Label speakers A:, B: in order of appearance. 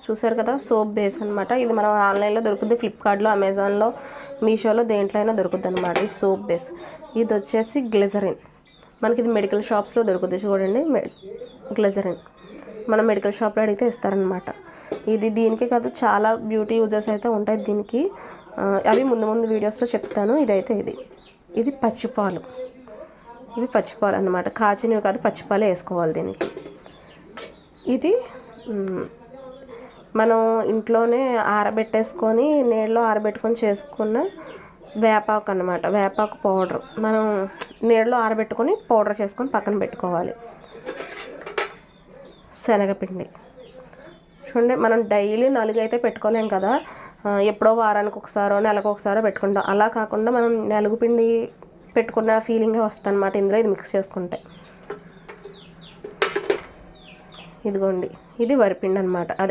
A: చూసారు కదా, soap base అనమాట. ఇది మనం ఆన్లైన్లో దొరుకుద్ది, ఫ్లిప్కార్ట్లో, అమెజాన్లో, మీషోలో, దేంట్లో అయినా దొరుకుద్ది అనమాట. ఇది సోప్ బేస్. ఇది వచ్చేసి గ్లిజరిన్. మనకి ఇది మెడికల్ షాప్స్లో దొరుకుద్ది చూడండి. గ్లిజరిన్ మనం మెడికల్ షాప్లో అడిగితే ఇస్తారనమాట. ఇది దీనికి కాదు, చాలా బ్యూటీ యూజెస్ అయితే ఉంటాయి దీనికి. అవి ముందు ముందు వీడియోస్లో చెప్తాను. ఇది పచ్చిపాలు. ఇవి పచ్చిపాలు అన్నమాట. కాచినవి కాదు, పచ్చిపాలే వేసుకోవాలి దీనికి. ఇది మనం ఇంట్లోనే ఆరబెట్టేసుకొని, నీళ్ళలో ఆరబెట్టుకొని చేసుకున్న వేపాకు అన్నమాట. వేపాకు పౌడర్ మనం నీళ్ళలో ఆరబెట్టుకొని పౌడర్ చేసుకొని పక్కన పెట్టుకోవాలి. శనగపిండి చూడండి, మనం డైలీ 4 అయితే పెట్టుకోలేం కదా, ఎప్పుడో వారానికి ఒకసారో నెలకు ఒకసారో పెట్టుకుంటాం. అలా కాకుండా మనం నలుగుపిండి పెట్టుకున్న ఫీలింగే వస్తుంది అనమాట ఇందులో, ఇది మిక్స్ చేసుకుంటే. ఇదిగోండి, ఇది వరిపిండి అనమాట. అదే